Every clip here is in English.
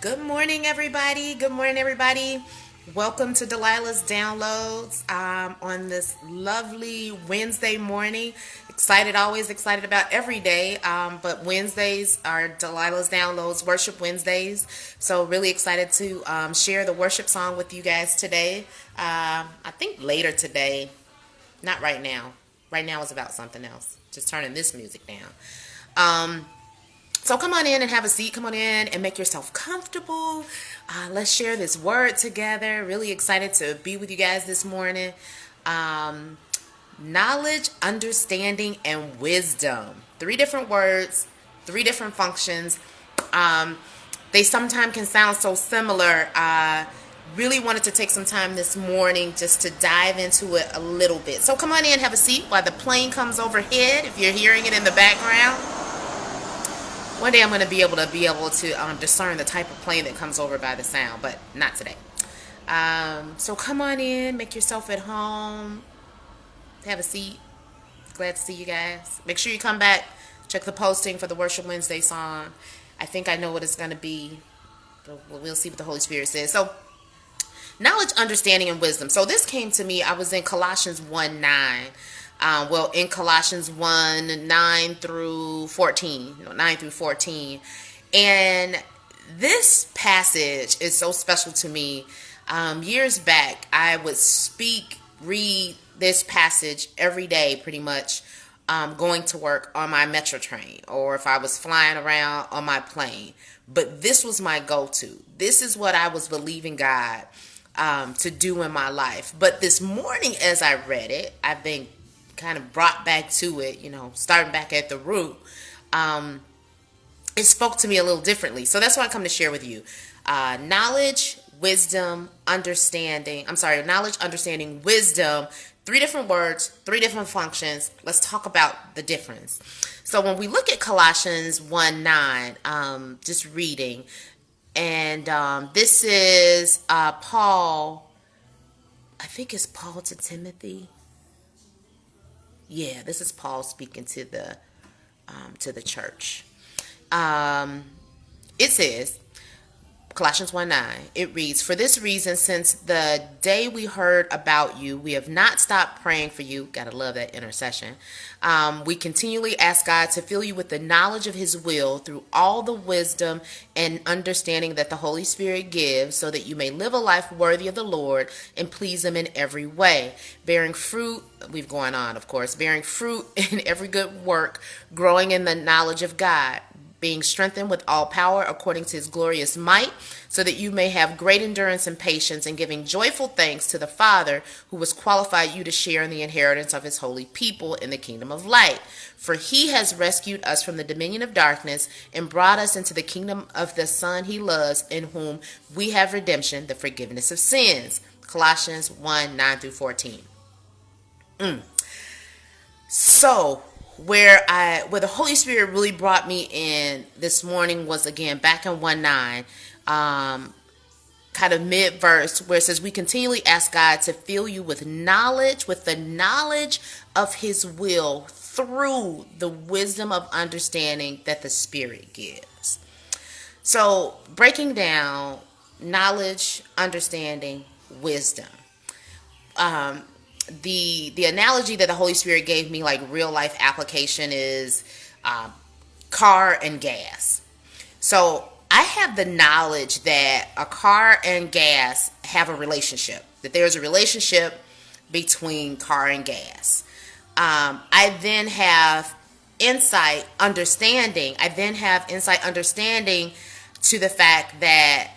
Good morning, everybody. Good morning, everybody. Welcome to Delilah's Downloads on this lovely Wednesday morning. Excited, always excited about every day. But Wednesdays are Delilah's Downloads, Worship Wednesdays. So, really excited to share the worship song with you guys today. I think later today, not right now. Right now is about something else. Just turning this music down. So come on in and have a seat. Come on in and make yourself comfortable. Let's share this word together. Really excited to be with you guys this morning. Knowledge, understanding, and wisdom. Three different words, three different functions. They sometimes can sound so similar. Really wanted to take some time this morning just to dive into it a little bit. So come on in, have a seat while the plane comes overhead. If you're hearing it in the background. One day I'm going to be able to discern the type of plane that comes over by the sound, but not today. So come on in, make yourself at home, have a seat. Glad to see you guys. Make sure you come back, check the posting for the Worship Wednesday song. I think I know what it's going to be, but we'll see what the Holy Spirit says. So knowledge, understanding, and wisdom. So this came to me, I was in Colossians 1:9. In Colossians 1, 9 through 14. And this passage is so special to me. Years back, I would read this passage every day pretty much, going to work on my metro train, or if I was flying around on my plane. But this was my go-to. This is what I was believing God to do in my life. But this morning as I read it, I've been kind of brought back to it, starting back at the root. It spoke to me a little differently. So that's what I come to share with you. Knowledge, understanding, wisdom, three different words, three different functions. Let's talk about the difference. So when we look at Colossians 1:9, just reading, and this is Paul, I think it's Paul to Timothy. Yeah, this is Paul speaking to the church. It says, Colossians 1:9, it reads, "For this reason, since the day we heard about you, we have not stopped praying for you." Gotta love that intercession. We continually ask God to fill you with the knowledge of his will through all the wisdom and understanding that the Holy Spirit gives, so that you may live a life worthy of the Lord and please him in every way, bearing fruit, we've gone on, of course, bearing fruit in every good work, growing in the knowledge of God, being strengthened with all power according to his glorious might, so that you may have great endurance and patience, and giving joyful thanks to the Father who has qualified you to share in the inheritance of his holy people in the kingdom of light. For he has rescued us from the dominion of darkness and brought us into the kingdom of the Son he loves, in whom we have redemption, the forgiveness of sins. Colossians 1:9 through 14. So where the Holy Spirit really brought me in this morning was, again, back in 1:9, kind of mid-verse, where it says, "We continually ask God to fill you with knowledge, with the knowledge of his will, through the wisdom of understanding that the Spirit gives." So breaking down knowledge, understanding, wisdom. The analogy that the Holy Spirit gave me, like real life application, is car and gas. So I have the knowledge that a car and gas have a relationship, that there's a relationship between car and gas. I then have insight understanding to the fact that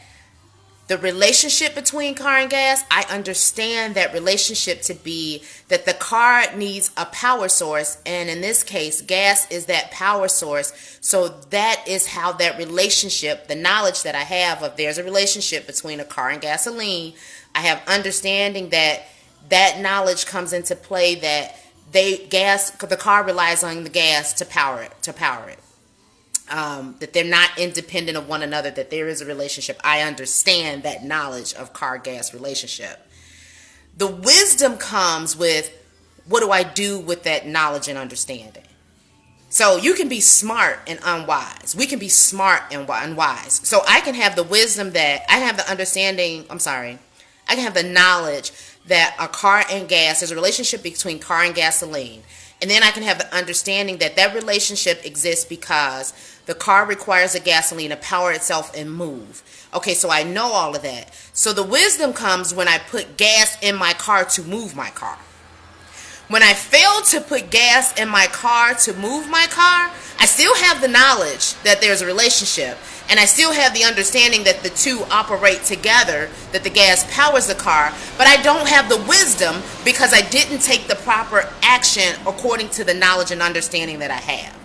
the relationship between car and gas, I understand that relationship to be that the car needs a power source, and in this case, gas is that power source. So that is how that relationship, the knowledge that I have of there's a relationship between a car and gasoline, I have understanding that knowledge comes into play, that the car relies on the gas to power it. That they're not independent of one another, that there is a relationship. I understand that knowledge of car-gas relationship. The wisdom comes with, what do I do with that knowledge and understanding? So you can be smart and unwise. We can be smart and unwise. So I can have the wisdom that I have the understanding. I can have the knowledge that a car and gas, there's a relationship between car and gasoline. And then I can have the understanding that that relationship exists because the car requires the gasoline to power itself and move. Okay, so I know all of that. So the wisdom comes when I put gas in my car to move my car. When I fail to put gas in my car to move my car, I still have the knowledge that there's a relationship. And I still have the understanding that the two operate together, that the gas powers the car. But I don't have the wisdom because I didn't take the proper action according to the knowledge and understanding that I have.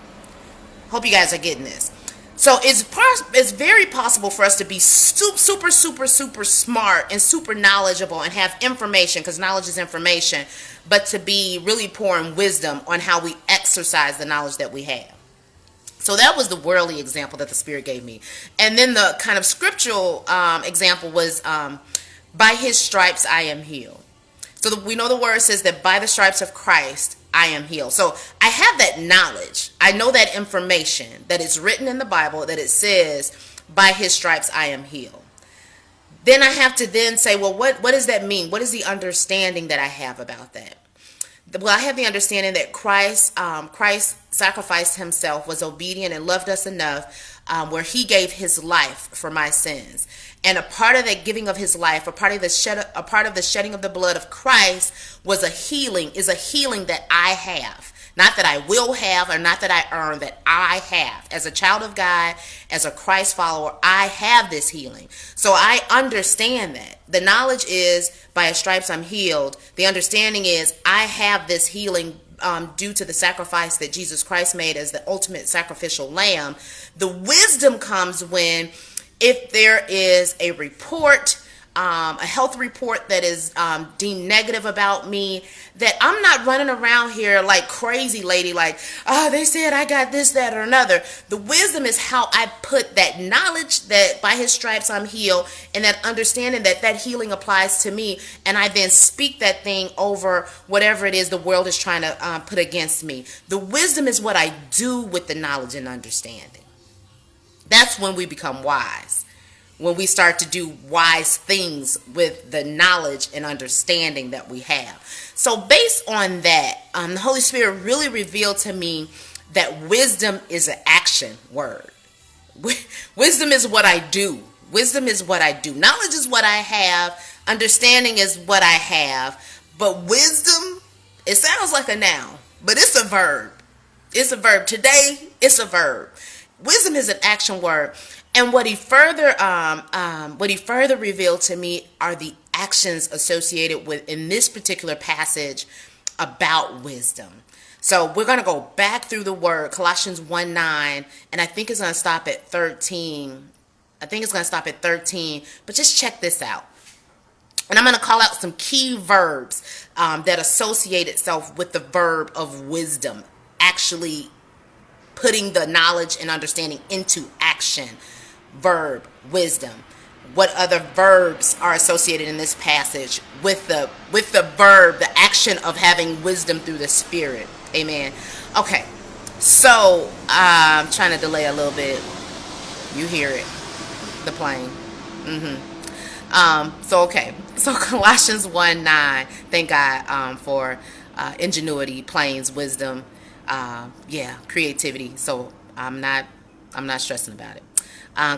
Hope you guys are getting this. So it's very possible for us to be super smart and super knowledgeable and have information, because knowledge is information, but to be really poor in wisdom on how we exercise the knowledge that we have. So that was the worldly example that the Spirit gave me. And then the kind of scriptural example was, by his stripes I am healed. So we know the word says that by the stripes of Christ I am healed. So I have that knowledge. I know that information that is written in the Bible, that it says by his stripes I am healed. Then I have to then say, well, what does that mean? What is the understanding that I have about that? Well, I have the understanding that Christ sacrificed himself, was obedient, and loved us enough where he gave his life for my sins. And a part of that giving of his life, a part of the shedding of the blood of Christ is a healing that I have. Not that I will have, or not that I earn, that I have. As a child of God, as a Christ follower, I have this healing. So I understand that. The knowledge is by his stripes I'm healed. The understanding is I have this healing due to the sacrifice that Jesus Christ made as the ultimate sacrificial lamb. The wisdom comes when, if there is a report, a health report that is deemed negative about me, that I'm not running around here like crazy lady, like, oh, they said I got this, that, or another. The wisdom is how I put that knowledge that by his stripes I'm healed, and that understanding that that healing applies to me, and I then speak that thing over whatever it is the world is trying to put against me. The wisdom is what I do with the knowledge and understanding. That's when we become wise. When we start to do wise things with the knowledge and understanding that we have. So based on that, the Holy Spirit really revealed to me that wisdom is an action word. Wisdom is what I do. Wisdom is what I do. Knowledge is what I have. Understanding is what I have. But wisdom, it sounds like a noun, but it's a verb. It's a verb. Today, it's a verb. Wisdom is an action word. And what he further revealed to me are the actions associated with, in this particular passage, about wisdom. So we're going to go back through the word, Colossians 1:9, and I think it's going to stop at 13. But just check this out. And I'm going to call out some key verbs that associate itself with the verb of wisdom, actually putting the knowledge and understanding into action. Verb, wisdom. What other verbs are associated in this passage with the verb, the action of having wisdom through the Spirit? Amen. Okay, so I'm trying to delay a little bit. You hear it, the plane. So Colossians 1:9. Thank God for ingenuity, planes, wisdom, creativity. So I'm not stressing about it.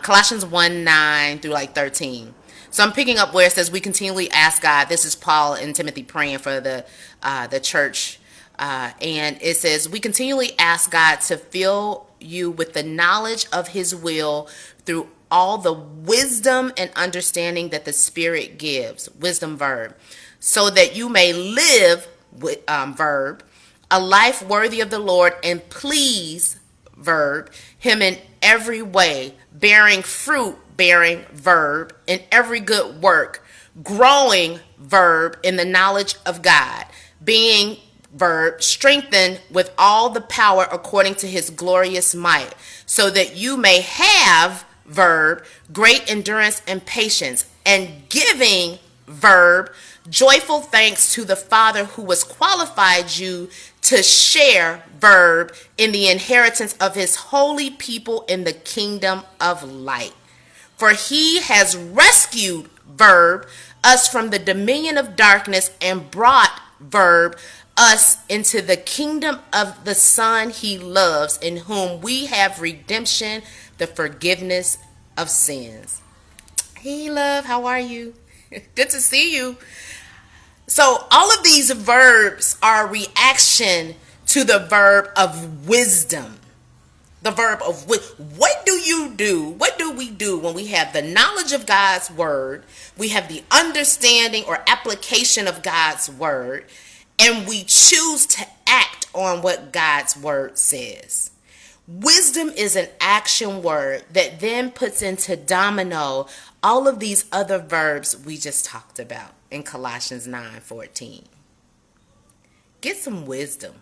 Colossians 1:9 through 13. So I'm picking up where it says we continually ask God. This is Paul and Timothy praying for the church. And it says we continually ask God to fill you with the knowledge of his will through all the wisdom and understanding that the Spirit gives. Wisdom verb. So that you may live, verb, a life worthy of the Lord and please, verb, him in every way, bearing fruit, bearing, verb, in every good work, growing, verb, in the knowledge of God, being, verb, strengthened with all the power according to his glorious might, so that you may have, verb, great endurance and patience, and giving, verb, joyful thanks to the Father who has qualified you to share, verb, in the inheritance of his holy people in the kingdom of light. For he has rescued, verb, us from the dominion of darkness and brought, verb, us into the kingdom of the Son he loves, in whom we have redemption, the forgiveness of sins. Hey, love, how are you? Good to see you. So all of these verbs are a reaction to the verb of wisdom. The verb of what do you do? What do we do when we have the knowledge of God's word, we have the understanding or application of God's word, and we choose to act on what God's word says? Wisdom is an action word that then puts into domino all of these other verbs we just talked about in Colossians 9:14. Get some wisdom.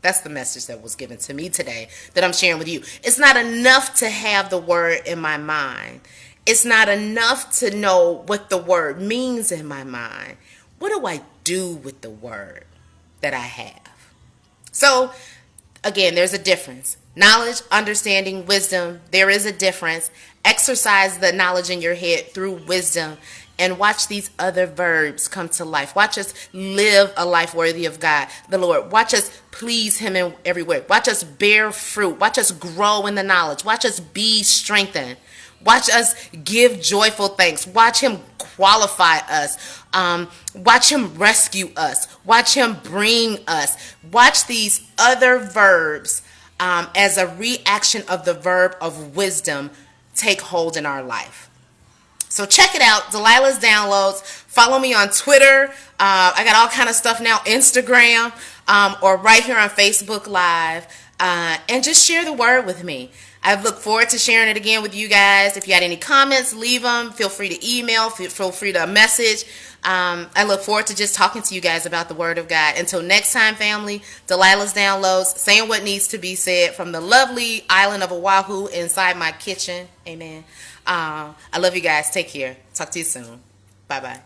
That's the message that was given to me today that I'm sharing with you. It's not enough to have the word in my mind. It's not enough to know what the word means in my mind. What do I do with the word that I have? So, again, there's a difference. Knowledge, understanding, wisdom, there is a difference. Exercise the knowledge in your head through wisdom and watch these other verbs come to life. Watch us live a life worthy of God, the Lord. Watch us please him in every way. Watch us bear fruit. Watch us grow in the knowledge. Watch us be strengthened. Watch us give joyful thanks. Watch him qualify us. Watch him rescue us. Watch him bring us. Watch these other verbs as a reaction of the verb of wisdom take hold in our life. So check it out, Delilah's Downloads. Follow me on Twitter. I got all kind of stuff now, Instagram, or right here on Facebook Live. And just share the word with me. I look forward to sharing it again with you guys. If you had any comments, leave them. Feel free to email. Feel free to message. I look forward to just talking to you guys about the word of God. Until next time, family, Delilah's Downloads, saying what needs to be said from the lovely island of Oahu inside my kitchen. Amen. I love you guys. Take care. Talk to you soon. Bye-bye.